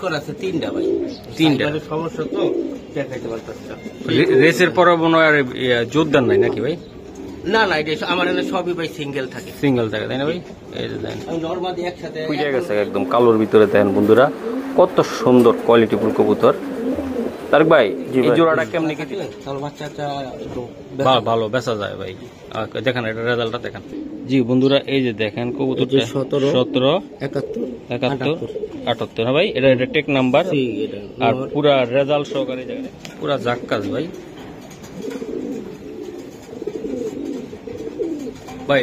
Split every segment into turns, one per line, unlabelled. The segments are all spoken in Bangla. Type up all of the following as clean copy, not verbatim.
করা আছে 3টা ভাই। 3টা সমস্যা তো দেখাইতে পারতাছি না।
রেসের পর মনে হয় জোরদার নাই নাকি ভাই?
না না, এটা আমার এখানে সবই ভাই সিঙ্গেল থাকে।
সিঙ্গেল থাকে তাই না ভাই? এই যে দেখেন
আমি নরমালি একসাথে
ফুটে গেছে একদম কালোর ভিতরে। দেখেন বন্ধুরা কত সুন্দর কোয়ালিটিফুল কবুতর। তারক ভাই এই জোড়াটা কেমনে কি দিলেন?
তাহলে বাচ্চাটা একটু
ভালো বেচা যায় ভাই। দেখেন এটা রেজাল্টটা দেখেন। জি বন্ধুরা এই যে দেখেন কবুতরটা 17
71
78 না ভাই? এটা টেক নাম্বার আর পুরা রেজাল্ট সহকারে দেখেন পুরা জাক্কাস ভাই। ভাই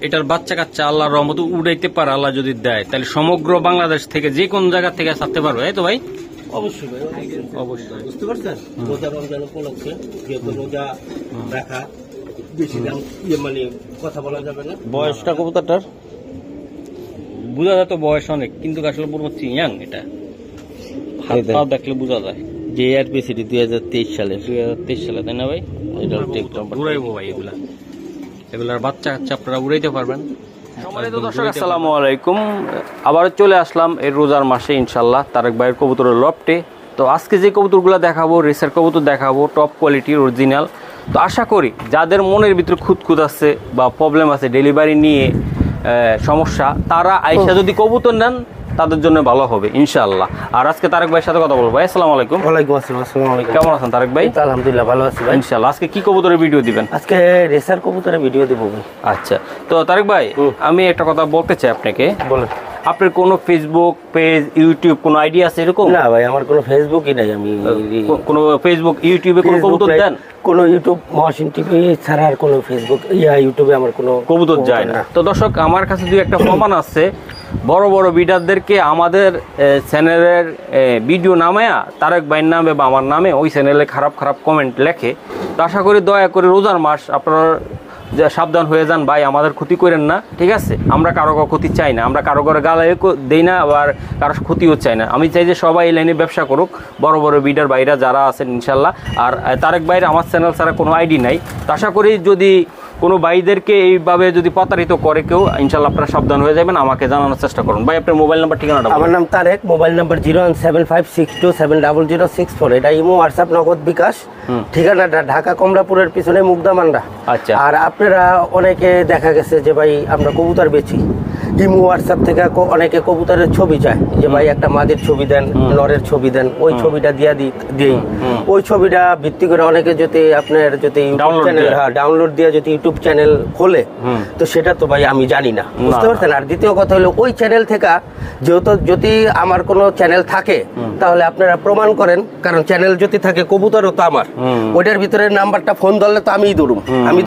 এটার বাচ্চা কাচ্চা আল্লাহর রহমতে উড়াইতে পারে আল্লাহ যদি দেয়, তাহলে সমগ্র বাংলাদেশ থেকে যে কোন জায়গা থেকে ছাড়তে পারবে, তাই তো ভাই?
অবশ্যই ভাই, অবশ্যই। বুঝতে পারছেন, রোজা রমজান উপলক্ষে যেহেতু রোজা রাখা, বেশি দাম মানে কথা বলা যাবে না।
বয়সটা কবুতরটার বোঝা যায় তো, বয়স অনেক, কিন্তু আসলে পুরো ইয়াং। এটা হাত পা দেখলে বোঝা যায়।
যে ARPCD 2023 সালে
তাই না ভাই? এটা টেক নাম্বার উড়াইবো ভাই। এগুলার বাচ্চা কাচ্চা আপনারা উড়াইতে পারবেন। সম্মানিত দর্শক আসসালামু আলাইকুম, আবার চলে আসলাম এই রোজার মাসে ইনশাল্লাহ তারেক ভাইয়ের কবুতরের লফটে। তো আজকে যে কবুতরগুলো দেখাবো, রেসের কবুতর দেখাবো, টপ কোয়ালিটির অরিজিনাল। তো আশা করি যাদের মনের ভিতরে খুঁতখুত আছে বা প্রবলেম আছে ডেলিভারি নিয়ে সমস্যা, তারা আইসা যদি কবুতর নেন তাদের জন্য ভালো হবে ইনশাআল্লাহ। আর আজকে তারেক ভাইয়ের সাথে কথা বলবো। ভাই আসসালামু আলাইকুম।
ওয়ালাইকুম আসসালাম। আসসালামু আলাইকুম।
কেমন আছেন তারেক ভাই?
আলহামদুলিল্লাহ ভালো আছি ভাই।
ইনশাআল্লাহ। আজকে কি কবুতরের ভিডিও দিবেন?
আজকে রেসার কবুতরের ভিডিও দেব ভাই।
আচ্ছা, তো তারেক ভাই আমি একটা কথা বলতে চাই আপনাকে।
বলেন।
আপনার কোনো ফেসবুক পেজ, ইউটিউব কোনো আইডিয়া আছে এরকম?
না ভাই, আমার কোনো ফেসবুকই নাই। আমি
কোনো ফেসবুক ইউটিউবে কোনো কবুতর দেন?
কোনো ইউটিউব মহসিন টিভি ছাড়া আর কোনো ফেসবুক ইউটিউবে আমার কোনো
কবুতর যায় না। তো দর্শক আমার কাছে দুই একটা প্রমাণ আছে। বড় বড় বিডারদেরকে আমাদের চ্যানেলের ভিডিও নামায়া তারেক ভাইয়ের নামে বা আমার নামে ওই চ্যানেলে খারাপ খারাপ কমেন্ট লেখে। তো আশা করি দয়া করে রোজার মাস আপনারা সাবধান হয়ে যান ভাই, আমাদের ক্ষতি করেন না, ঠিক আছে? আমরা কারো ক্ষতি চাই না, আমরা কারো ঘরে গালে দেই না, আবার কারো ক্ষতিও চাই না। আমি চাই যে সবাই এই লাইনে ব্যবসা করুক, বড় বড় বিডার ভাইরা যারা আছেন ইনশাল্লাহ। আর তারেক ভাইয়ের আমার চ্যানেল ছাড়া কোনো আইডি নাই। তো আশা করি যদি কোনো ভাইদেরকে এইভাবে যদি প্রতারিত করে কেউ, ইনশাল্লাহ আপনারা সাবধান হয়ে যাবেন, আমাকে জানানোর চেষ্টা করুন। ভাই আপনার মোবাইল নাম্বার ঠিকানাটা?
আমার নাম তারেক, মোবাইল নাম্বার 01756270064। এটা ইমো, হোয়াটসঅ্যাপ, নগদ, বিকাশ। ঠিকানাটা ঢাকা কমলাপুরের পিছনে মুগদামান্ডা।
আচ্ছা।
আর আপনারা অনেকে দেখা গেছে যে ভাই আমরা কবুতর বেচি, ইমো হোয়াটসঅ্যাপ থেকে অনেকে কবুতরের ছবি চায় যে ভাই একটা মাদের ছবি দেন, নরের ছবি দেন। ওই ছবিটা দিই। ওই ছবিটা ভিত্তি করে অনেকে যদি আপনার যদি ইউটিউব চ্যানেল ডাউনলোড দিয়ে যদি ইউটিউব চ্যানেল খোলে, তো সেটা তো ভাই আমি জানি না, বুঝতে পারছেন? আর দ্বিতীয় কথা হলো ওই চ্যানেল থেকে যেহেতু যদি আমার কোনো চ্যানেল থাকে তাহলে আপনারা প্রমাণ করেন, কারণ চ্যানেল যদি থাকে কবুতরও তো আমার, ওইটার ভিতরে নাম্বারটা ফোন ধরলে তো আমিই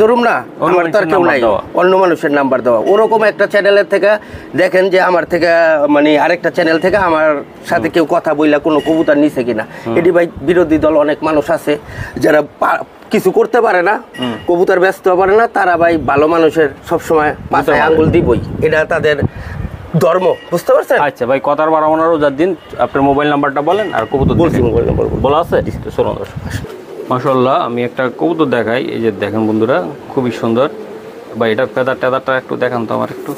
ধরুম না, আমার তো আর কেউ নাই, অন্য মানুষের নাম্বার দেওয়া। ওরকম একটা চ্যানেলের থেকে দেখেন যে আমার থেকে মানে আরেকটা চ্যানেল থেকে আমার সাথে কেউ কথা বইলা কোনো কবুতর নিছে কিনা। এটি ভাই বিরোধী দল অনেক মানুষ আছে যারা কিছু করতে পারে না, কবুতর ব্যস্ত পারে না, তারা ভাই ভালো মানুষের সবসময় পাশায় আঙ্গুল দিবই, এটা তাদের ধর্ম, বুঝতে পারছেন?
আচ্ছা ভাই, কথার বাড়াবো না, রোজার দিন আপনার মোবাইল নাম্বারটা বলেন আর কবুতর বলছি। মোবাইল নাম্বার বলা আছে? শোনো মাশাআল্লাহ, আমি একটা কবুতর দেখাই। এই যে দেখেন বন্ধুরা, খুবই সুন্দর ভাই। এটা পেদারটা একটু দেখান তো আমার একটু।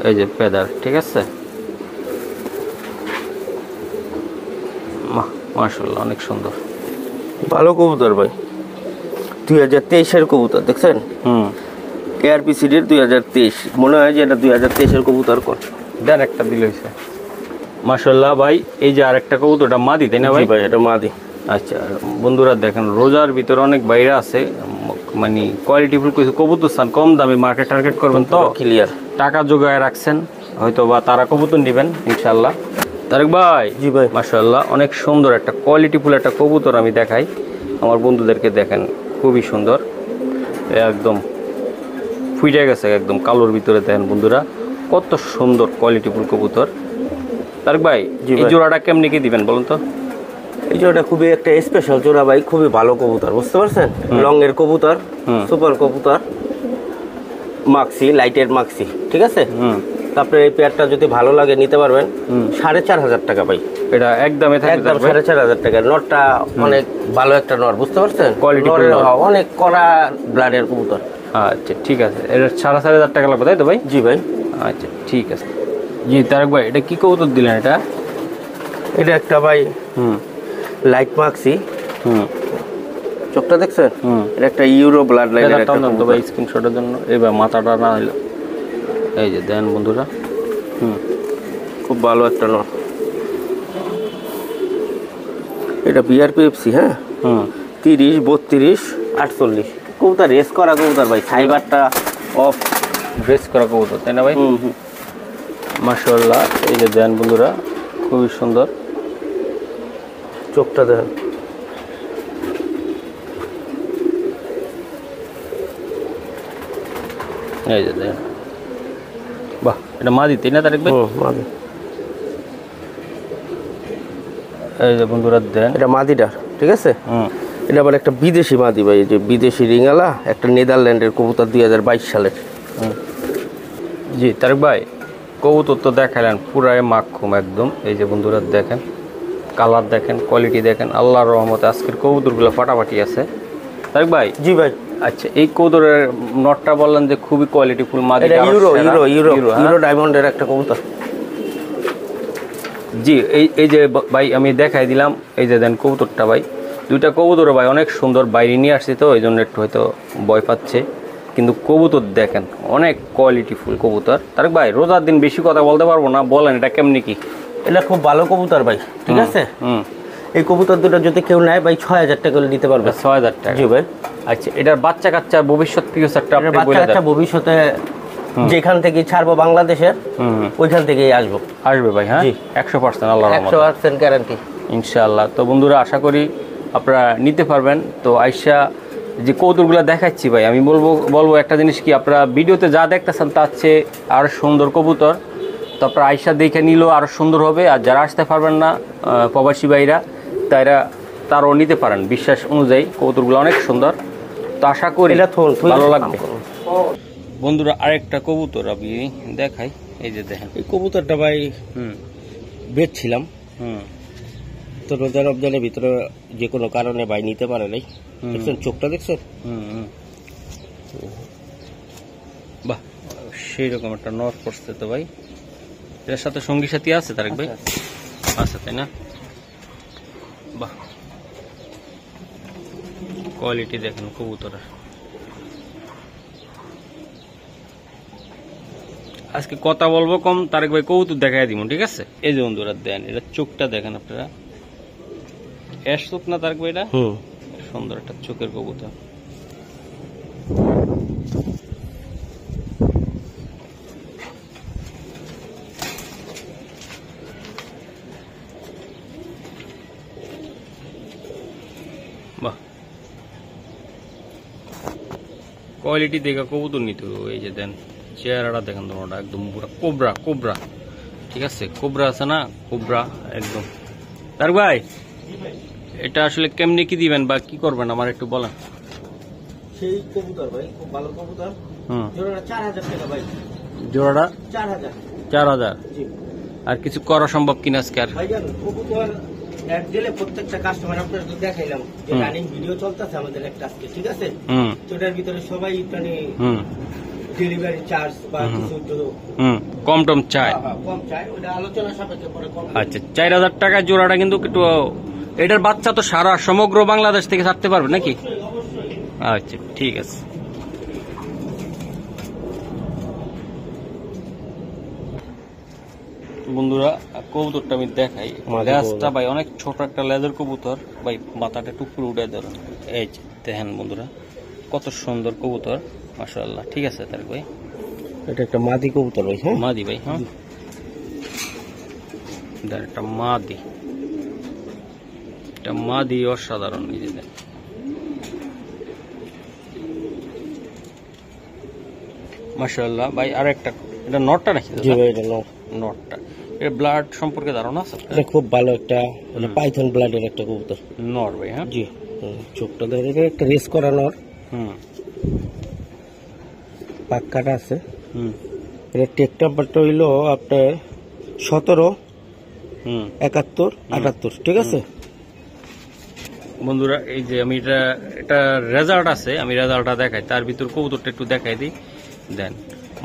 এই যে পেদার, ঠিক আছে? মাশাআল্লাহ, অনেক সুন্দর
ভালো কবুতর ভাই। 2023-এর কবুতর দেখছেন? ARPCD 2023, মনে হয় যে এটা 2023-এর কবুতর।
দেন একটা দিল হয়েছে। মাশাআল্লাহ ভাই, এই যে আরেকটা কবুতর, এটা মাদি তাই না ভাই?
ভাই এটা মাদি।
আচ্ছা বন্ধুরা দেখেন, রোজার ভিতরে অনেক বাইরে আছে, মানে কোয়ালিটিফুল কিছু কবুতর চান, কম দামে মার্কেট টার্গেট করবেন তো ক্লিয়ার, টাকা জোগায় রাখছেন হয়তো বা তারা কবুতর নেবেন ইনশাল্লাহ। তারেক ভাই।
জি ভাই।
মাশাআল্লাহ, অনেক সুন্দর একটা কোয়ালিটিফুল একটা কবুতর আমি দেখাই আমার বন্ধুদেরকে। দেখেন খুবই সুন্দর, একদম ফুটে গেছে একদম কালোর ভিতরে। দেখেন বন্ধুরা কত সুন্দর কোয়ালিটিফুল কবুতর। তারেক ভাই এই জোড়াটা কেমনি কি দিবেন বলুন তো?
এই জোড়াটা খুবই একটা স্পেশাল জোড়া ভাই, খুবই ভালো কবুতর, বুঝতে পারছেন? লং এর কবুতর, সুপার কবুতর, মাক্সি, লাইটের মাক্সি, ঠিক আছে? তারপরে এই পেয়ারটা যদি ভালো লাগে নিতে পারবেন 4,500 টাকা ভাই।
এটা একদমে
একদম 4,500 টাকা। নরটা অনেক ভালো একটা নর, বুঝতে পারছেন?
কোয়ালিটি
অনেক কড়া ব্লাডের কবুতর।
আচ্ছা ঠিক আছে, এটা 4,500 টাকা লাগবে তাই তো ভাই?
জি ভাই।
আচ্ছা ঠিক আছে। জি তারেক ভাই, এটা কি কবুতর দিলেন? এটা
এটা একটা ভাই
হুম
লাইট মাক্সি,
হুম
চোখটা দেখছেন?
হুম
এটা একটা ইউরো ব্লাড লাইনের একটা
তো ভাই স্ক্রিনশটের জন্য এবার মাথাটা না হইলো, এই যে দেন বন্ধুরা। হুম
খুব ভালো একটা নর। এটা বিআরপিএফসি, হ্যাঁ,
হুম
30, 32, 48 কবুতর রেস করা কবুতর ভাই, ফাইবারটা অফ।
ড্রেস করা কবুতর তাই না ভাই? মাশাআল্লাহ, এই যে দেন বন্ধুরা, খুবই সুন্দর।
চোখটা দেন,
এই যে দেন, বাহ, এটা মাদি তাই না তারেক ভাই?
মাদি।
এই যে বন্ধুরা দেন,
এটা মাদিটা, ঠিক আছে।
হুম
এটা আবার একটা বিদেশি মাদি ভাই, যে বিদেশি রিঙালা, একটা নেদারল্যান্ডের কবুতর 2022 সালের।
জি তারেক ভাই, কবুতর তো দেখালেন পুরাই মাখুম একদম। এই যে বন্ধুরা দেখেন, কালার দেখেন, কোয়ালিটি দেখেন, আল্লাহর রহমতে আজকের কবুতরগুলো ফাটাফাটি আছে। তারেক ভাই,
জি ভাই,
আচ্ছা এই কবুতরের নটটা বললেন যে খুবই কোয়ালিটিফুল মাদি,
এটা ইউরো
হ্যাঁ?
ইউরো ডায়মন্ডের একটা কবুতর।
জি এই যে ভাই আমি দেখাই দিলাম, এই যে দেন কবুতরটা ভাই, দুইটা কবুতর ভাই অনেক সুন্দর, বাইরে নিয়ে আসছি তো এই জন্য একটু হয়তো ভয় পাচ্ছে, কিন্তু কবুতর দেখেন অনেক কোয়ালিটিফুল কবুতর। তারেক ভাই, রোজার দিন বেশি কথা বলতে পারবো না, বলেন এটা কেমনি কি?
এটা খুব ভালো কবুতর ভাই, ঠিক আছে। এই কবুতর দুটো যদি কেউ নেয় ভাই 6000 টাকা করে দিতে পারবে।
6000 টাকা?
জি ভাই।
আচ্ছা, এটার বাচ্চা কাচ্চা ভবিষ্যৎ ফিউচারটা আপনি বলে দেন।
বাচ্চা কাচ্চা ভবিষ্যতে যেখান থেকে ছাড়বো বাংলাদেশের, ওইখান থেকেই আসবো,
আসবে ভাই, হ্যাঁ 100% আল্লাহর রহমতে,
100% গ্যারান্টি
ইনশাআল্লাহ। তো বন্ধুরা, আশা করি আপনারা নিতে পারবেন। তো আইসা যে কবুতরগুলো দেখাচ্ছি ভাই, আমি বলবো একটা জিনিস কি, আপনারা ভিডিওতে যা দেখতেছেন তার চেয়ে আরও সুন্দর কবুতর, তো আপনারা আইসা দেখে নিলেও আরও সুন্দর হবে। আর যারা আসতে পারবেন না, প্রবাসী ভাইরা, তারাও নিতে পারেন, বিশ্বাস অনুযায়ী কবুতরগুলো অনেক সুন্দর। তো আশা করি ভালো লাগবে। বন্ধুরা, আরেকটা কবুতর আমি দেখাই, এই যে দেখেন
এই কবুতরটা ভাই বেচছিলাম, তো রোজা রমজানের ভিতরে যে কোনো কারণে ভাই নিতে পারে নাই। দেখছেন চোখটা, দেখছেন?
বাহ, সেই রকম একটা নট পড়ছে তো ভাই। এর সাথে সঙ্গী সাথী আছে তারেক ভাই? আচ্ছা, তাই না? বাহ, কোয়ালিটি দেখেন কবুতরের। আজকে কথা বলবো কম, তারেক ভাই কবুতর দেখাই দিব, ঠিক আছে? এই যে বন্ধুরা দেন, এটা চোখটা দেখেন আপনারা, এস চোখ না তারেক ভাই? এটা সুন্দর একটা চোখের কবুতর। বাহ, কোয়ালিটি দেখে কবুতর নিতে হবে। এই যে দেন চেহারাটা দেখেন, তোমরা একদম পুরো কোবরা, ঠিক আছে? কোবরা আছে না, কোবরা একদম। তার ভাই, এটা আসলে কেমনি কি দিবেন বা কি করবেন আমার একটু বলেন।
সেই কবুতর ভাই খুব ভালো কবুতর, জোড়াটা 4000 টাকা ভাই।
জোড়াটা 4000?
জি।
আর কিছু করা সম্ভব কিনা আজকে? আর
ভাইজান কবুতর এক দিলে প্রত্যেকটা কাস্টমার আপনার দেখাইলাম যে রানিং ভিডিও চলতেছে আমাদের একটা আজকে, ঠিক আছে? ওটার ভিতরে সবাই মানে ডেলিভারি চার্জ বা কিছু
কম টম চায়,
কম চায়, ওটা আলোচনা সাপেক্ষে পরে কম।
আচ্ছা, 4000 টাকা জোড়াটা, কিন্তু একটু এটার বাচ্চা তো সারা সমগ্র বাংলাদেশ থেকে ছাড়তে পারবে নাকি? আচ্ছা, ঠিক আছে। বন্ধুরা, কবুতরটা আমি দেখাই, লেজটা ভাই অনেক ছোট একটা লেজের কবুতর ভাই, মাথাটা টুকরো উঠে ধরেন। এই যে দেখেন বন্ধুরা, কত সুন্দর কবুতর, মাশাআল্লাহ। ঠিক আছে তারেক ভাই,
এটা একটা মাদি কবুতর ভাই, হ্যাঁ
মাদি ভাই, হ্যাঁ একটা মাদি, এটা মাদি অসাধারণ। এই যে মাশাআল্লাহ ভাই। আর একটা, এটা নটটা নাকি?
জি ভাই, এটা
নটটা। এর ব্লাড সম্পর্কে ধারণা আছে?
এটা খুব ভালো একটা পাইথন ব্লাডের একটা কবুতর,
নর ভাই, হ্যাঁ
জি। চোখটা দেখেন, এটা একটা রেস করা নর, পাক্কাটা আছে। এটা টেক নাম্বারটা হইলো আপনার 17, 71, 78, ঠিক আছে?
বন্ধুরা, এই যে আমি এটা রেজাল্ট আছে, আমি রেজাল্টটা দেখাই, তার ভিতর কবুতরটা একটু দেখাই দিই। দেন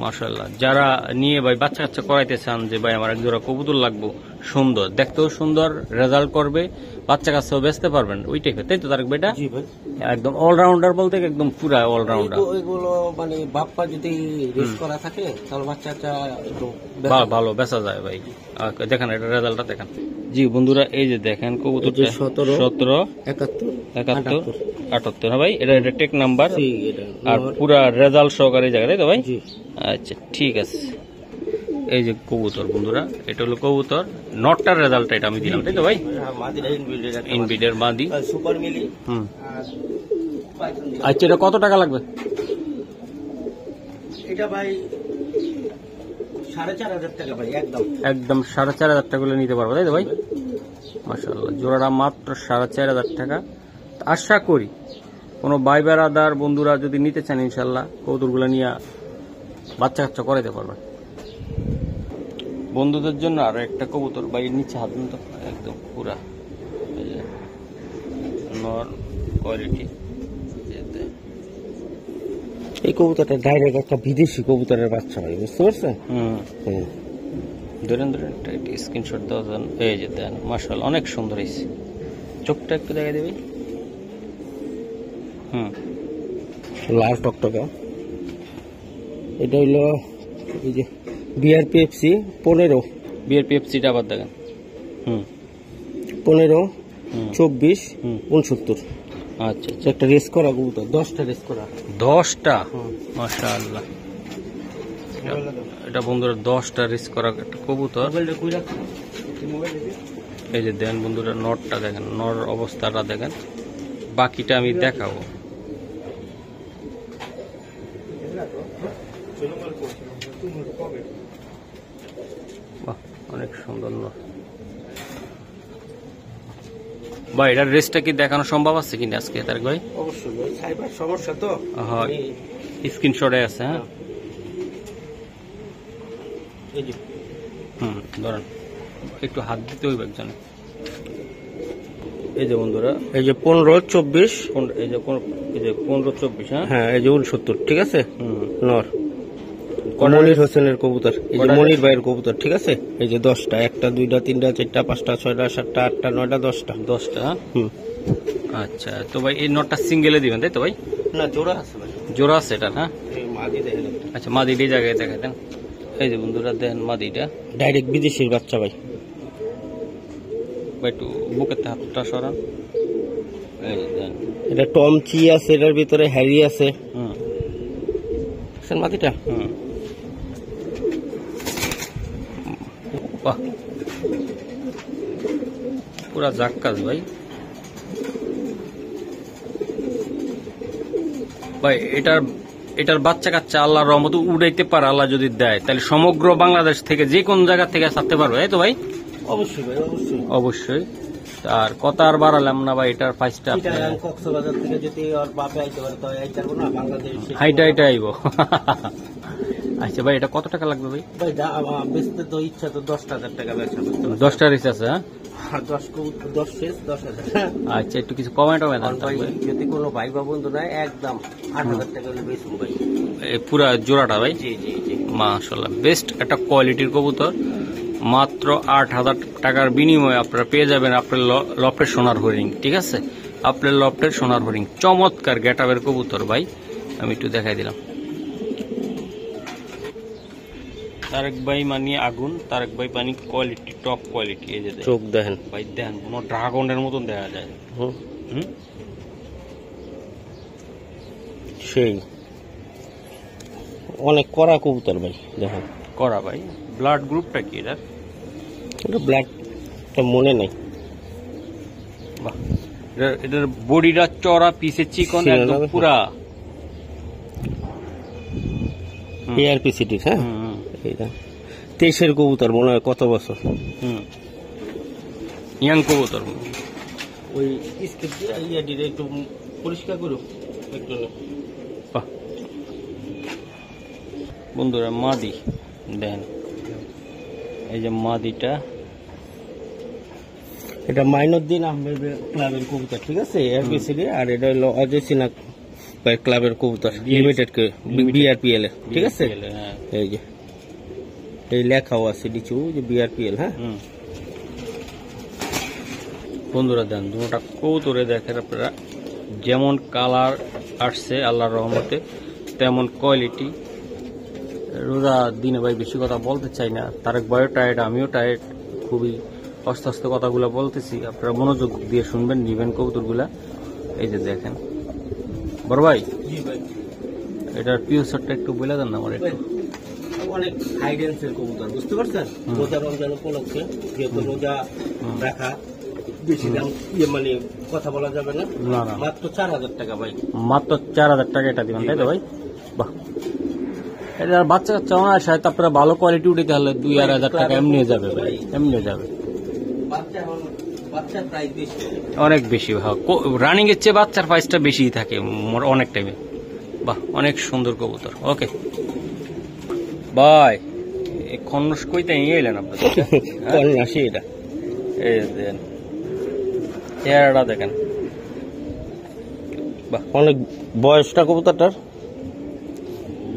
মাশাআল্লাহ, যারা নিয়ে ভাই বাচ্চা কাচ্চা করাইতে চান যে ভাই আমার এক জোড়া কবুতর লাগবো, সুন্দর, দেখতেও সুন্দর, রেজাল্ট করবে, বাচ্চা কাছেও বেচতে পারবেন ওই টাইপের, তাই তো তারেক ভাই? এটা
জি ভাই,
একদম অলরাউন্ডার বলতে একদম পুরা অলরাউন্ডার।
ওইগুলো মানে বাপ্পা যদি রেস করা থাকে তাহলে বাচ্চাটা একটু
ভালো বেচা যায় ভাই। দেখেন এটা রেজাল্টটা দেখেন। জি বন্ধুরা, এই যে দেখেন কবুতরটা 17,
71,
71, 78, হ্যাঁ ভাই, এটা টেক নাম্বার
জি, এটা
আর পুরা রেজাল্ট সহকারে জায়গা, তাই তো ভাই?
জি।
আচ্ছা ঠিক আছে। এই যে কবুতর বন্ধুরা, এটা হলো কবুতর, নটটার রেজাল্ট এটা আমি দিলাম, তাই তো ভাই?
মাদিরা
ইনবিডের বাঁধি।
সুপার মিলি।
আচ্ছা, এটা কত টাকা লাগবে?
এটা ভাই 4,500 টাকা ভাই, একদম
একদম 4,500 টাকা করে নিতে পারবো, তাই তো ভাই? মাশাআল্লাহ, জোড়াটা মাত্র 4,500 টাকা। আশা করি কোনো ভাই বেড়াদার বন্ধুরা যদি নিতে চান ইনশাল্লাহ কবুতরগুলো নিয়ে বাচ্চা কাচ্চা করাইতে পারবেন। বন্ধুদের জন্য আরো একটা কবুতর ভাই, নিচে হাত দিন তো, একদম পুরা নর কোয়ালিটি।
এই কবুতরটা ডাইরেক্ট একটা বিদেশি কবুতরের বাচ্চা ভাই, বুঝতে পারছেন?
ধরেন স্ক্রিনশট দেওয়া যান। এই যে দেন, মাশাআল্লাহ অনেক সুন্দর হয়েছে। চোখটা একটু দেখা দেবে।
লাল টকটকা। এটা হইলো এই যে বিআরপিএফসি 15,
বিআরপিএফসিটা আবার দেখেন।
15, 24, 69।
আচ্ছা আচ্ছা,
একটা রেস করা কবুতর, 10টা রেস করা।
10টা, মাশাআল্লাহ। এটা বন্ধুরা 10টা রেস করা একটা কবুতর। এই যে দেন বন্ধুরা, নরটা দেখেন, নর অবস্থাটা দেখেন, বাকিটা আমি দেখাবো। বাহ, অনেক সুন্দর নর ভাই। এটার রেসটা কি দেখানো সম্ভব আছে কিনা আজকে তারেক ভাই?
অবশ্যই ভাই, সাইবার সমস্যা তো।
হ্যাঁ, স্ক্রিনশটে আছে। হ্যাঁ,
এই যে
ধরেন একটু হাত দিতে হইবে একজনে। এই যে বন্ধুরা,
এই যে 15, 24,
এই যে 15, 24।
হ্যাঁ, এই যে 69, ঠিক আছে? নর মনির হোসেনের কবুতর, এই যে মনির ভাইয়ের কবুতর, ঠিক আছে? এই যে 10টা, 1টা, 2টা, 3টা, 4টা, 5টা, 6টা, 7টা, 8টা, 9টা, 10টা।
10টা। আচ্ছা, তো ভাই এই নটটা সিঙ্গেলে দিবেন, তাই তো ভাই?
না, জোড়া আছে ভাই,
জোড়া আছে এটা। হ্যাঁ,
এই মাদি দেখেন।
আচ্ছা, মাদিটা এই জায়গায় দেখা দেন। এই যে বন্ধুরা দেন মাদিটা,
ডাইরেক্ট বিদেশির বাচ্চা ভাই।
ভাই একটু বুকের হাতটা সরান। এই যে দেন,
এটা টম চি আছে, এটার ভিতরে হ্যারি আছে। মাদিটা
বাহ, পুরা জাক্কাস ভাই। ভাই এটার বাচ্চা কাচ্চা আল্লাহর রহমতে উড়াইতে পারে আল্লাহ যদি দেয়, তাহলে সমগ্র বাংলাদেশ থেকে যে কোন জায়গা থেকে ছাড়তে পারবে, এই তো ভাই?
অবশ্যই ভাই, অবশ্যই
অবশ্যই। আর কথা আর বাড়ালাম না ভাই, এটার প্রাইসটা
কক্সবাজার থেকে যদি ওর বাপে আইতে পারে তো আইতে পারবো না, বাংলাদেশ
হাইটা আইব। আচ্ছা ভাই, এটা কত টাকা লাগবে ভাই?
ভাই বেচতে তো ইচ্ছা তো 10,000 টাকা বেচা।
10টা রিচ আছে? হ্যাঁ,
10 শেষ 10,000।
আচ্ছা, একটু কিছু কমেন্ট হবে না
ভাই? যদি কোনো ভাই বা বন্ধু নাই, একদম 8,000 টাকা হলে বেচবো ভাই,
পুরা জোড়াটা ভাই।
জি জি জি,
মাশাআল্লাহ, বেস্ট একটা কোয়ালিটির কবুতর। মাত্র 8,000 টাকার বিনিময়ে আপনারা পেয়ে যাবেন আপনার লফটের সোনার হরিং, ঠিক আছে? আপনার লফটের সোনার হরিং, চমৎকার গেটআপের কবুতর ভাই। আমি একটু দেখাই দিলাম। তারেক ভাই মানে আগুন, তারেক ভাই মানে কোয়ালিটি, টপ কোয়ালিটি। এই যে
চোখ দেখেন
ভাই, দেখেন কোনো ড্রাগনের মতন দেখা যায়।
সেই অনেক কড়া কবুতর ভাই, দেখেন
করা ভাই। ব্লাড গ্রুপটা কি এটার?
এটা ব্ল্যাকটা মনে নাই।
বাহ, এটার বডিটা চড়া, পিছে চিকন, একদম পুরা
এআরপি সিটির। হ্যাঁ, এইটা 23-এর কবুতর, মনে হয় কত বছর।
ইয়াং কবুতর।
ওই স্কেচ দিয়ে ইয়াডিরে একটু পরিষ্কার করো একটু।
বাহ বন্ধুরা, মাদি দেন, এই যে মাদিটা,
এটা মাইনুদ্দিন আহমেদ ক্লাবের কবুতর, ঠিক আছে? ARP city. আর এটা হলো অজয় সিনহা ক্লাবের কবুতর, লিমিটেড বিআরপিএল এ, ঠিক আছে? এই যে এই লেখাও আছে নিচু যে বিআরপিএল। হ্যাঁ,
বন্ধুরা দেন দুটোটা কৌতরে দেখেন আপনারা, যেমন কালার আসছে আল্লাহর রহমতে তেমন কোয়ালিটি। রোজা দিনে ভাই বেশি কথা বলতে চাই না, তারেক ভাইও টায়ার্ড, আমিও টায়ার্ড, খুবই আস্তে আস্তে কথাগুলো বলতেছি, আপনারা মনোযোগ দিয়ে শুনবেন, নিবেন কবুতরগুলা। এই যে দেখেন বড় ভাই,
জি ভাই,
এটার পিওসটা একটু বলে দেন না আমার একটু।
অনেক হাই রেঞ্জের কবুতর, বুঝতে পারছেন? রোজা রমজান উপলক্ষে যেহেতু রোজা রাখা, বেশি দাম মানে কথা বলা যাবে না,
না না,
মাত্র 4,000 টাকা ভাই।
মাত্র 4,000 টাকা এটা দিবেন, তাই তো ভাই? বাহ, এটা বাচ্চা কাচ্চা অনায়াসে, তারপরে ভালো কোয়ালিটি উঠে তাহলে 2,000 টাকা এমনি যাবে ভাই, এমনি যাবে।
বাচ্চা এখন বাচ্চার প্রাইস বেশি,
অনেক বেশি রানিং এর চেয়ে বাচ্চার প্রাইসটা বেশি থাকে অনেক টাইমে। বাহ, অনেক সুন্দর কবুতর। ওকে ভাই, এই খন্নস কইতে নিয়ে এলেন আপনার?
কন্যাসী এটা।
এই দেন চেহারাটা দেখেন,
বাহ, অনেক বয়সটা কবুতরটার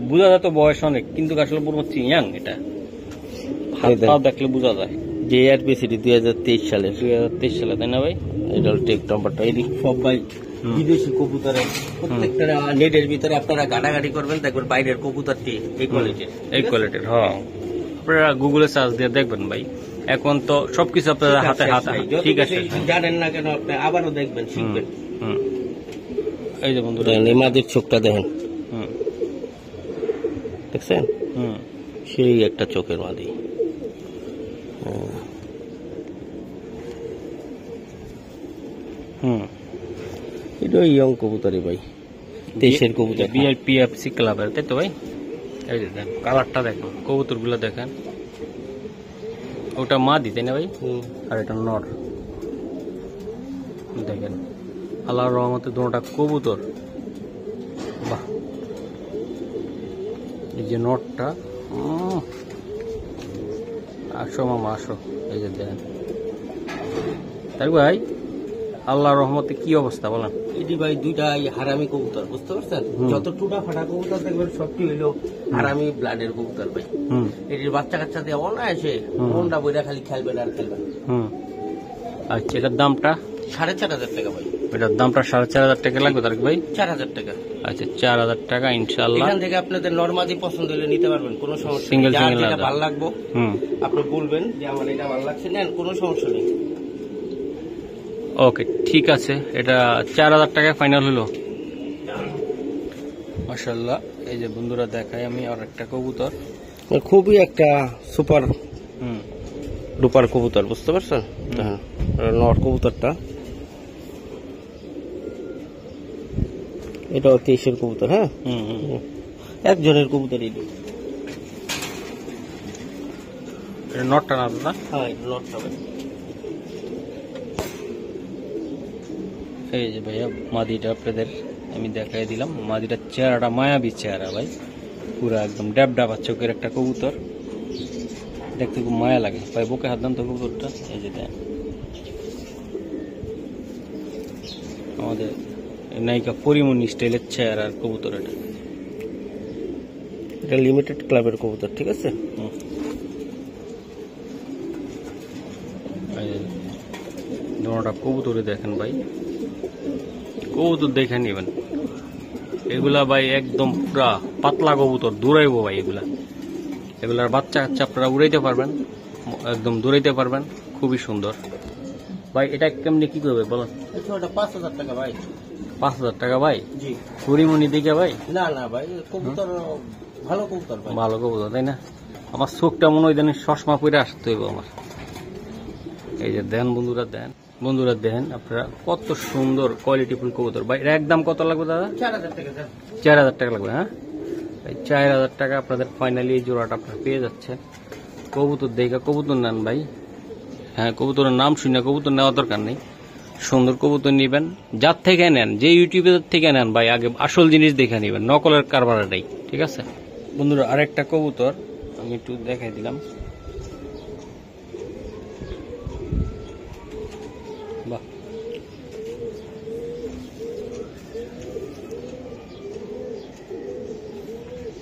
বোঝা যায় তো বয়স অনেক, কিন্তু আসলে পুরো ইয়াং, এটা হাত পা দেখলে বোঝা যায়।
JRPCD 2023 সালে,
2023 সালে, তাই না ভাই?
এটা টেক নাম্বারটা। এটি সব ভাই বিদেশি কবুতরের, প্রত্যেকটা নেটের ভিতরে আপনারা ঘাটাঘাটি করবেন, দেখবেন বাইরের কবুতরটি এই কোয়ালিটির,
এই কোয়ালিটির। হ্যাঁ, আপনারা গুগলে সার্চ দিয়ে দেখবেন ভাই, এখন তো সবকিছু আপনারা হাতে হাতে। ঠিক আছে,
জানেন না কেন আপনি আবারও দেখবেন, শিখবেন।
এই যে বন্ধুরা
এই মাদির চোখটা দেখেন, দেখছেন? সেই একটা চোখের মাদি। এটা ইয়ং কবুতরই ভাই, দেশের কবুতর,
বিআরপিএফসি ক্লাবের, তাই তো ভাই? এই যে দেখেন কালারটা দেখেন, কবুতর গুলো দেখেন, ওটা মাদি তাই না ভাই, আর এটা নর। দেখেন আল্লাহর রহমতে দুটোটা কবুতর। বাহ, এই যে নটটা, আসো মামা আসো। এই যে দেখেন তাই ভাই, আল্লাহর রহমতে কি অবস্থা বলেন?
এটি ভাই দুইটা হারামি কবুতর, বুঝতে পারছেন? যত টুটা ফাটা কবুতর দেখবেন সবটি হইলো হারামি ব্লাডের কবুতর ভাই। এটির বাচ্চা কাচ্চা দিয়ে অনায়াসে মনটা বইরা খালি খেলবেন আর খেলবেন।
আচ্ছা, এটার দামটা
4,500 টাকা ভাই।
এটার দামটা 4,500 টাকা লাগবে তারেক ভাই?
4,000 টাকা।
আচ্ছা, 4,000 টাকা ইনশাআল্লাহ।
এখান থেকে আপনাদের নরমাদি পছন্দ হলে নিতে পারবেন, কোনো সমস্যা নেই।
সিঙ্গেল
যার
সিঙ্গেল
যেটা ভালো লাগবে আপনি বলবেন যে আমার এটা ভালো লাগছে, নেন, কোনো সমস্যা নেই।
ওকে, ঠিক আছে, এটা 4,000 টাকায় ফাইনাল হলো। মাশাআল্লাহ। এই যে বন্ধুরা দেখাই আমি আর একটা কবুতর,
খুবই একটা সুপার ডুপার কবুতর, বুঝতে পারছেন? নর কবুতরটা, এটা 23-এর কবুতর। হ্যাঁ, একজনের কবুতর এটি।
নটটা না দাদা?
হ্যাঁ, এটা নটটা ভাই।
এই যে ভাইয়া মাদিটা আপনাদের আমি দেখাই দিলাম, মাদিটার চেহারাটা মায়াবী চেহারা ভাই, পুরো একদম ড্যাব ডাবা চোখের একটা কবুতর, দেখতে খুব মায়া লাগে ভাই। বুকে হাত দেন তো কবুতরটা, এই যে দেন আমাদের নায়িকা পরিমণি স্টাইলের চেহারার কবুতর এটা।
এটা লিমিটেড ক্লাবের কবুতর, ঠিক আছে?
দুটোটা কবুতরে দেখেন ভাই, কবুতর দেখে নেবেন এগুলা ভাই, একদম পুরা পাতলা কবুতর, দৌড়াইবো ভাই এগুলা। এগুলার বাচ্চা কাচ্চা আপনারা উড়াইতে পারবেন, একদম দৌড়াইতে পারবেন, খুবই সুন্দর ভাই। এটা কেমনি কি করবে বলেন?
এটা 5,000 টাকা ভাই।
5,000 টাকা ভাই?
জি।
পরিমণি দেখে ভাই?
না না ভাই, কবুতর ভালো কবুতর ভাই,
ভালো কবুতর তাই না? আমার চোখটা মনে হয় জানি চশমা পরে আসতে হইব আমার। এই যে দেন বন্ধুরা, দেন বন্ধুরা, দেন আপনারা কত সুন্দর কোয়ালিটিফুল কবুতর ভাই। এর একদম কত লাগবে দাদা?
4,000 টাকা।
4,000 টাকা লাগবে। হ্যাঁ, এই 4,000 টাকা আপনাদের ফাইনালি এই জোড়াটা আপনারা পেয়ে যাচ্ছেন। কবুতর দেখে কবুতর নেন ভাই। হ্যাঁ, কবুতরের নাম শুনে কবুতর নেওয়ার দরকার নেই, সুন্দর কবুতর নেবেন, যার থেকে নেন, যে ইউটিউবের থেকে নেন ভাই, আগে আসল জিনিস দেখে নেবেন, নকলের কারবারটাই। ঠিক আছে বন্ধুরা, আরেকটা কবুতর আমি একটু দেখাই দিলাম। বাহ,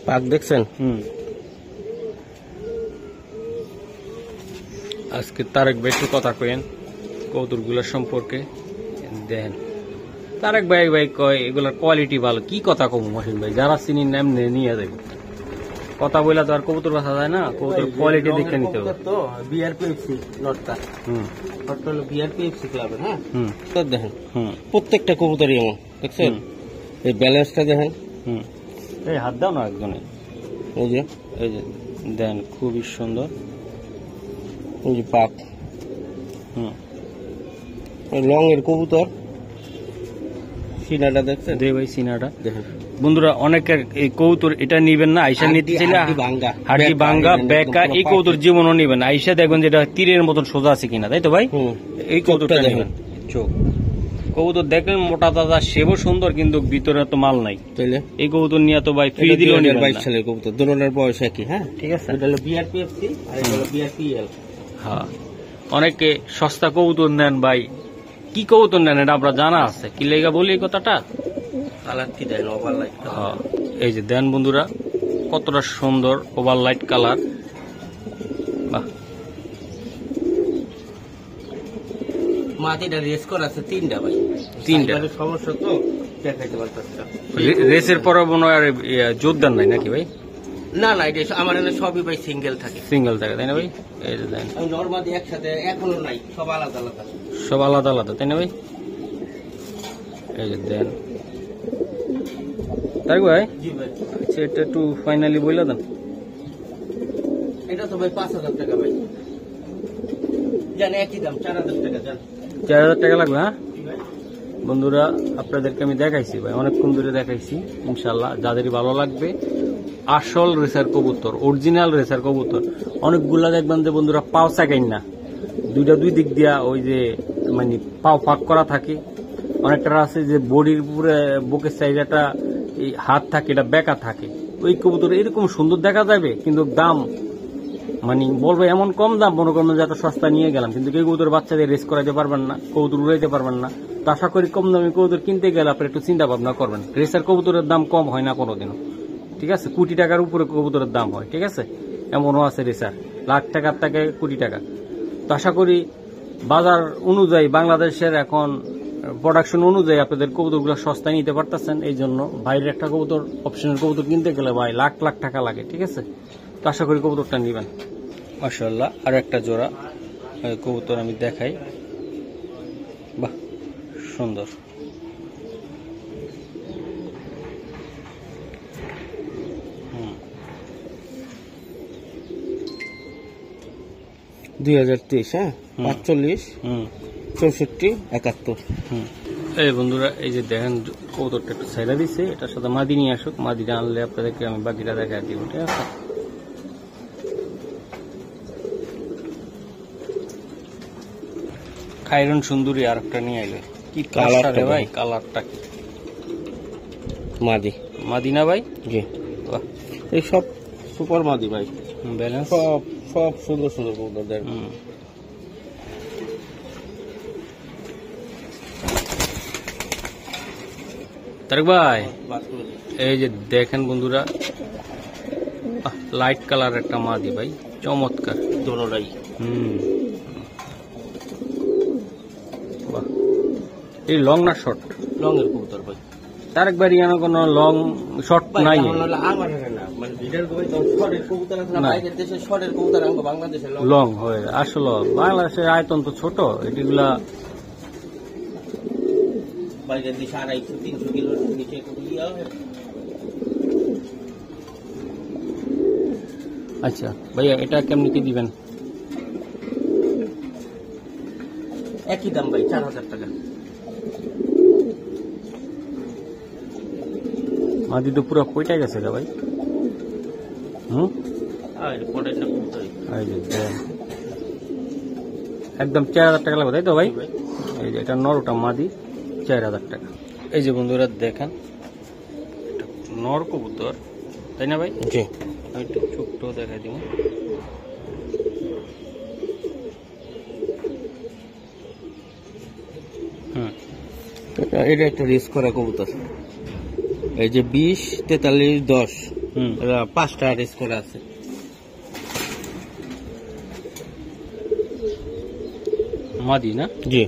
পাক দেখছেন?
আজকে তারেক ভাই একটু কথা কইেন, কবুতরগুলোর সম্পর্কে দেখেন। তারেক ভাই কয় এগুলার কোয়ালিটি ভালো। কি কথা কম মহসিন ভাই, যারা চিনি নাম নিয়ে যাবে, কথা বলে তো আর কবুতর বাঁচা যায় না, কবুতর কোয়ালিটি দেখে নিতে হবে।
তো বিআরপিএফসি নটটা, নটটা হলো বিআরপিএফসি ক্লাবের। হ্যাঁ, তো দেখেন প্রত্যেকটা কবুতরই এমন, দেখছেন? এই ব্যালেন্সটা দেখেন।
এই হাত দাও না একজনে,
এই যে
দেন খুবই সুন্দর।
ওই যে পাক লং এর কবুতর, সিনাটা দেখছেন?
দে ভাই সিনাটা
দেখেন
বন্ধুরা, অনেকের এই কবুতর এটা নিবেন না, আইসা নিতে চাইলে হাড়ি ভাঙ্গা বেকা এই কবুতর জীবনও নিবেন। আইসা দেখবেন যেটা তীরের মতন সোজা আছে কিনা, তাই তো ভাই? এই কবুতরটা নেবেন। চোখ কবুতর দেখলেন মোটা তাজা, সেবও সুন্দর, কিন্তু ভিতরে তো মাল নাই। তাইলে এই কবুতর নিয়ে তো ভাই ফ্রি দিলেও নিবেন না।
22 সালের কবুতর, দুটোর বয়স একই। হ্যাঁ,
ঠিক আছে।
এটা হলো বিআরপিএফসি আর এটা হলো বিআরপিএল।
হ্যাঁ, অনেকে সস্তা কবুতর নেন ভাই, কি কবুতর নেন এটা আমরা জানা আছে, কি লেগা বলি এই কথাটা।
কালার কি দেন? ওভারলাইট।
এই যে দেন বন্ধুরা, কতটা সুন্দর ওভারলাইট কালার। বাহ,
মাটিটা রেস করা আছে তিনটা ভাই,
তিনটা।
সমস্যা তো দেখাইতে পারতেছি না।
রেসের পরে মনে হয় আর জোরদার নাই নাকি ভাই?
না না, এটা আমার এখানে সবই ভাই সিঙ্গেল থাকে।
সিঙ্গেল থাকে তাই না ভাই? এই যে দেন
নরমালি একসাথে এখনো নাই, সব আলাদা আলাদা,
সব আলাদা আলাদা তাই না ভাই? এই যে দেন তাই ভাই।
জি ভাই,
আচ্ছা এটা একটু ফাইনালি বইলা দেন।
এটা তো ভাই 5000 টাকা ভাই, জান একই দাম 4000 টাকা জান।
4000 টাকা লাগবে? হ্যাঁ বন্ধুরা, আপনাদেরকে আমি দেখাইছি ভাই, অনেকক্ষণ ধরে দেখাইছি। ইনশাল্লাহ যাদেরই ভালো লাগবে, আসল রেসার কবুতর, অরিজিনাল রেসার কবুতর। অনেকগুলা দেখবেন যে বন্ধুরা পাও চাকাইন না, দুই দিক দিয়া ওই যে মানে পাও ফাঁক করা থাকে। অনেকটা আছে যে বডির উপরে বুকের সাইড একটা হাত থাকে, এটা বেঁকা থাকে। ওই কবুতর এরকম সুন্দর দেখা যাবে, কিন্তু দাম মানে বলবো এমন কম দাম, মনে করেন যে এত সস্তা নিয়ে গেলাম, কিন্তু এই কবুতর বাচ্চাদের রেস করাইতে পারবেন না, কবুতর উড়াইতে পারবেন না। তো আশা করি কম দামে কবুতর কিনতে গেলে আপনি একটু চিন্তা ভাবনা করবেন। রেসার কবুতরের দাম কম হয় না কোনোদিনও, ঠিক আছে? কোটি টাকার উপরে কবুতরের দাম হয়, ঠিক আছে? এমনও আছে রেসার লাখ টাকার থেকে কোটি টাকা। তো আশা করি বাজার অনুযায়ী, বাংলাদেশের এখন প্রোডাকশন অনুযায়ী আপনাদের কবুতরগুলো সস্তায় নিতে পারতেছেন। এই জন্য বাইরের একটা কবুতর, অপশনের কবুতর কিনতে গেলে ভাই লাখ লাখ টাকা লাগে, ঠিক আছে? তো আশা করি কবুতরটা নিবেন। মাশাআল্লাহ, আর একটা জোড়া কবুতর আমি দেখাই। বাহ, সুন্দর। হুম,
2023। হ্যাঁ, 45 64 71।
এই বন্ধুরা, এই যে দেখেন কবুতরটা একটু ছাইড়া দিছে, এটার সাথে মাদি নিয়ে আসুক, মাদিটা আনলে আপনাদেরকে আমি বাকিটা দেখা দিব, ঠিক আছে? খাইরন সুন্দরী আর একটা নিয়ে আইলো। কি কালারটা রে ভাই, কালারটা কি
মাদি,
মাদি না ভাই?
জি,
বাহ,
এই সব সুপার মাদি ভাই,
ব্যালেন্স
সব সব সুন্দর সুন্দর কবুতর দেন।
তারেক ভাই, এই যে দেখেন বন্ধুরা, লাইট কালার একটা মাদি ভাই, চমৎকার
দোনোটাই।
বাহ, এই লং না শর্ট?
লং এর কবুতর ভাই।
তারেক ভাই ইয়ানো কোনো লং শর্ট নাই?
আমার না, মানে ভিডিওর শর্টের কবুতর আছে না, বাইরের দেশে শর্টের কবুতর, আমরা বাংলাদেশে
লং হয়। আসলে বাংলাদেশের আয়তন তো ছোট, এগুলা
বাইরের দেশে 250-300 কিলোর নিচে
আচ্ছা ভাইয়া, এটা কেমনি কি দিবেন?
একই দাম ভাই, 4000 টাকা।
মাদি তো পুরো কয়টা গেছে রে ভাই? একদম 4000 টাকা লাগবে, তাই তো ভাই? এই যে এটা নর, ওটা মাদি, 4000 টাকা। এই যে বন্ধুরা দেখেন, নর কবুতর, তাই না ভাই?
জি,
আমি একটু ছোট্ট দেখাই দিব।
এটা একটা রেস করা কবুতর, এই যে 20, 43, 10, 5টা রেস করা আছে।
মাদি না?
জি,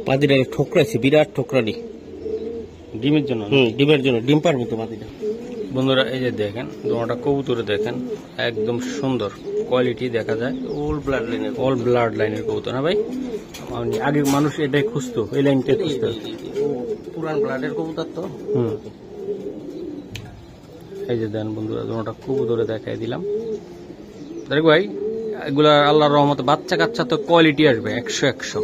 মাদিটা ঠোকরাইছে, বিরাট ঠোকরানি।
ডিমের জন্য?
ডিমের জন্য, ডিম পারবে তো মাদিটা।
বন্ধুরা এই যে দেখেন দোনোটা কবুতরে দেখেন একদম সুন্দর কোয়ালিটি দেখা যায়। অল ব্লাড লাইনের কবুতর না ভাই? আগে মানুষ এটাই খুঁজতো, এই লাইনটাই খুঁজতো।
পুরান ব্লাডের কবুতর তো।
এই যে দেন বন্ধুরা দোনোটা কবুতরে দেখাই দিলাম। দেখ ভাই এগুলা আল্লাহর রহমতে বাচ্চা কাচ্চা তো কোয়ালিটি আসবে 100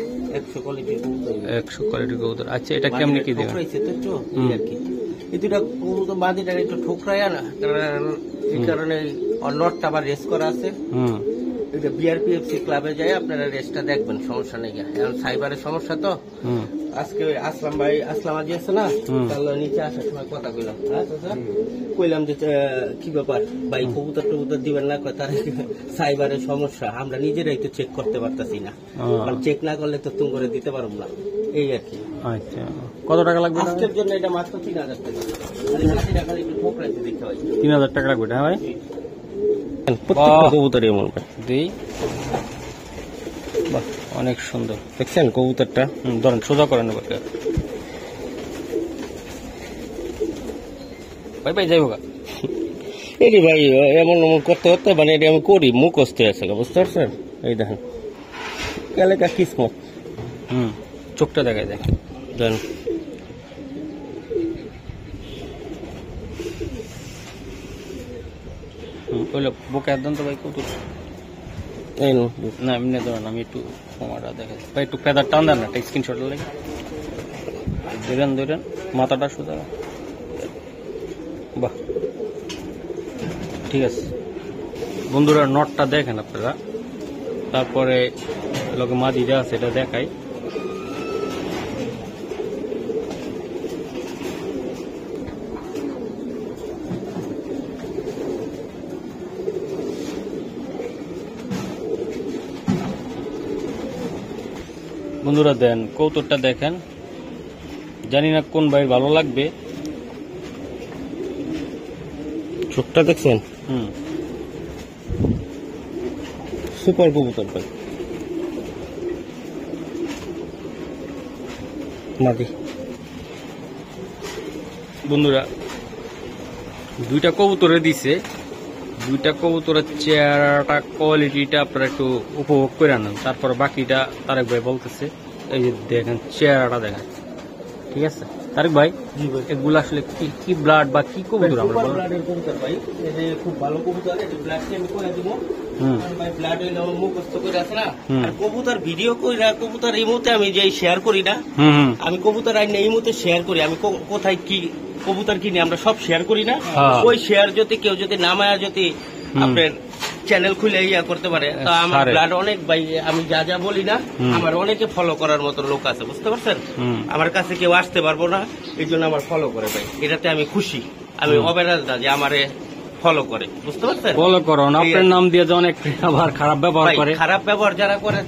কোয়ালিটির কবুতর। আচ্ছা এটা কেমনি কি দেবেন?
এই দুটা কবুতর বাদিটার একটু ঠোকরায় না, এই কারণে নটটা আবার রেস করা আছে। এটা বিআরপিএফসি ক্লাবে যায়, আপনারা রেসটা দেখবেন, সমস্যা নেই। এখন সাইবারের সমস্যা তো। আজকে আসলাম ভাই, আসলাম আজি আছে না, তার নিচে আসার সময় কথা কইলাম, কইলাম যে কি ব্যাপার ভাই, কবুতর টবুতর দিবেন না? তার সাইবারের সমস্যা, আমরা নিজেরাই তো চেক করতে পারতাছি না, চেক না করলে তো তুমি করে দিতে পারবো না, এই আর কি।
আচ্ছা কত টাকা লাগবে
আজকের জন্য? এটা মাত্র 3000 টাকা।
3000 টাকা লাগবে? হ্যাঁ ভাই,
প্রত্যেকটা কবুতর এমন
দিই। বাহ অনেক সুন্দর
দেখছেন কবুতরটা।
ধরেন সোজা করে নেব ভাই। ভাই যাইব
এটি ভাই এমন এমন করতে করতে মানে এটি আমি করি, মুখস্থ আছে, বুঝতে পারছেন? এই দেখেন এলাকা কিসমত।
চোখটা দেখায় দেখ
দেন।
বুকে একদম তো ভাই কত না এমনি ধরেন আমি একটু কমাটা দেখাই ভাই, একটু ফেদার টান দেন না, একটা স্ক্রিনশট লাগে ধরেন মাথাটা সোজা। বাহ ঠিক আছে বন্ধুরা, নটটা দেখেন আপনারা, তারপরে লোকে মাদিটা আছে এটা দেখাই। বন্ধুরা দেন কৌতুকটা দেখেন, জানি না কোন ভাই ভালো লাগবে।
চোখটা দেখছেন? সুপার কবুতর ভাই, মাদি।
বন্ধুরা দুইটা কবুতরে দিছে, দুইটা কবুতরের চেহারাটা কোয়ালিটিটা আপনারা একটু উপভোগ করে নেন, তারপর বাকিটা তারেক ভাই বলতেছে। এই যে দেখেন চেহারাটা দেখেন, ঠিক আছে তারেক ভাই? এগুলো আসলে কি ব্লাড বা কি কবুতর? আমরা
ব্লাডের কবুতর ভাই, এই খুব ভালো কবুতর। এই ব্লাডটা আমি কইয়া দেব ভাই, ব্লাড হইলে আমার মুখস্থ করে আছে না। আর কবুতর ভিডিও করি না, কবুতর এই মুহূর্তে আমি যে শেয়ার করি না, আমি কবুতর আইন এই মুহূর্তে শেয়ার করি। আমি কোথায় কি কবুতর কিনি আমরা সব শেয়ার করি না। ওই শেয়ার যদি কেউ যদি নামায়া যদি আপনার চ্যানেল খুলে ইয়া করতে পারে, তা আমার ব্লাড অনেক ভাই, আমি যা যা বলি না, আমার অনেকে ফলো করার মতো লোক আছে, বুঝতে পারছেন? আমার কাছে কেউ আসতে পারবো না, এই জন্য আমার ফলো করে ভাই, এটাতে আমি খুশি। আমি অবেরাজ না যে আমারে ফলো করে, বুঝতে পারছেন?
ফলো করো না, আপনার নাম দিয়ে যে অনেক আবার খারাপ ব্যবহার করে।
খারাপ ব্যবহার যারা করে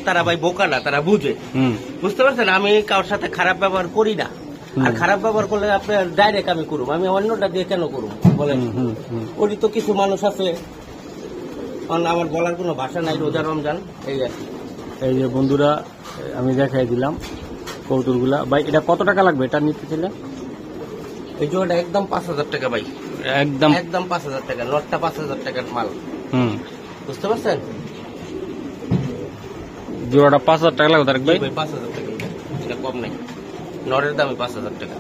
তারা ভাই বোকা না, তারা বুঝে, বুঝতে পারছেন? আমি কারোর সাথে খারাপ ব্যবহার করি না, আর খারাপ ব্যবহার করলে আপনার ডাইরেক্ট আমি করুম, আমি অন্যটা দিয়ে কেন করুম বলেন? ওই তো কিছু মানুষ আছে, আমার বলার কোনো ভাষা নাই। রোজা রমজান এই আর কি।
এই যে বন্ধুরা আমি দেখাই দিলাম কৌতুকগুলা ভাই। এটা কত টাকা লাগবে এটা নিতে চাইলে?
এই জোড়াটা একদম 5000 টাকা ভাই, একদম 5000 টাকা। নটটা 5000 টাকার মাল, বুঝতে পারছেন?
জোড়াটা 5000 টাকা লাগবে তারেক ভাই?
5000 টাকা, এটা কম নাই। নরের দামে 5000 টাকা।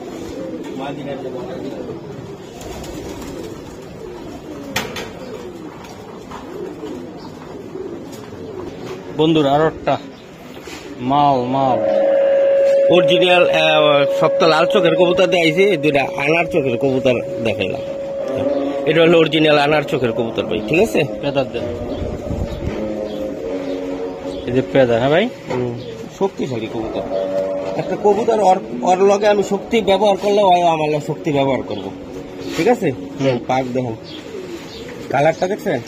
বন্ধুরা আরো একটা মাল
অরিজিনাল সপ্ত লাল চোখের কবুতর দেখাইছে, দুইটা আনার চোখের কবুতর দেখাইলাম। এটা হলো অরিজিনাল আনার চোখের কবুতর ভাই, ঠিক আছে?
পেদার দেন, এই যে পেদার। হ্যাঁ ভাই,
শক্তিশালী কবুতর। একটা কবুতর ওর লগে আমি শক্তি ব্যবহার করলে আমার শক্তি ব্যবহার করবো, ঠিক আছে? পাক দেখেন, কালারটা দেখছেন?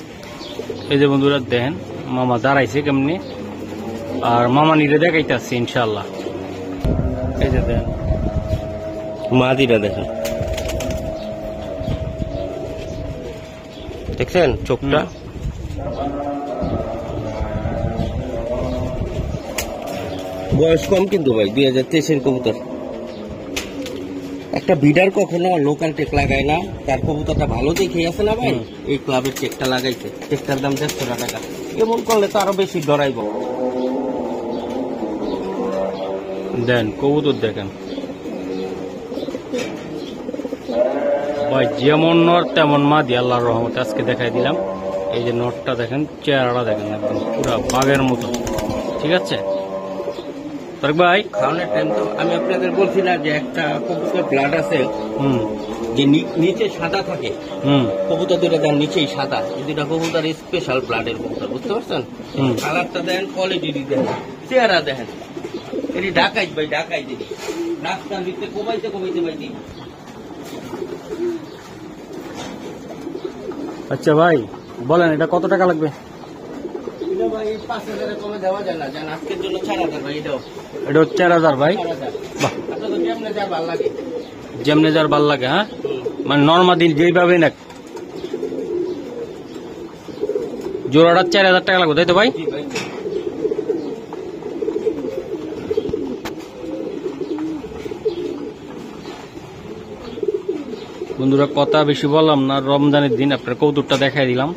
এই যে বন্ধুরা দেখেন মামা দাঁড়াইছে কেমনি, আর মামা নিরে দেখাইতেছে ইনশাল্লাহ। এই যে দেখেন
মাদিটা দেখেন, দেখছেন চোখটা? বয়স কম কিন্তু ভাই 2023-এর কবুতর। একটা বিডার কখনো লোকাল টেক লাগায় না, তার কবুতরটা ভালো দেখে আছে না ভাই, এই ক্লাবের টেকটা লাগাইছে, টেকটার দাম 150 টাকা। এমন করলে তো আরো বেশি ডরাইব।
দেন কবুতর দেখেন ভাই, যেমন নর তেমন মাদি, আল্লাহর রহমতে আজকে দেখাই দিলাম। এই যে নরটা দেখেন, চেহারাটা দেখেন, একদম পুরো বাঘের মতো। ঠিক আছে তারেক ভাই,
খাওয়ানোর টাইম তো আমি আপনাদের বলছি না যে একটা কবুতর ব্লাড আছে যে নিচে সাদা থাকে, কবুতর দুটা দেন নিচেই সাদা, এই দুটা কবুতর স্পেশাল ব্লাডের কবুতর, বুঝতে পারছেন? কালারটা দেন, কোয়ালিটি দেন, চেহারা দেখেন, এটি ঢাকাই ভাই, ঢাকাই দিবি রাস্তার ভিতরে কমাইতে কমাইতে ভাই দিবি।
আচ্ছা ভাই বলেন এটা কত টাকা লাগবে?
এটা ভাই 5,000 কমে দেওয়া যায় না, জান আজকের জন্য 4,000 ভাই। এটাও
এটা 4,000 ভাই।
4,000।
বাহ,
আপনার তো যেমনে যা ভালো লাগে।
যেমনে যার ভাল লাগে। হ্যাঁ, মানে নর্মাদি যেইভাবে না, জোড়াটা 4,000 টাকা লাগবে, তাই তো ভাই?
জি ভাই।
বন্ধুরা কথা বেশি বললাম না, রমজানের দিন আপনার কৌতুকটা দেখাই দিলাম,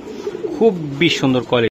খুবই সুন্দর কোয়ালিটি।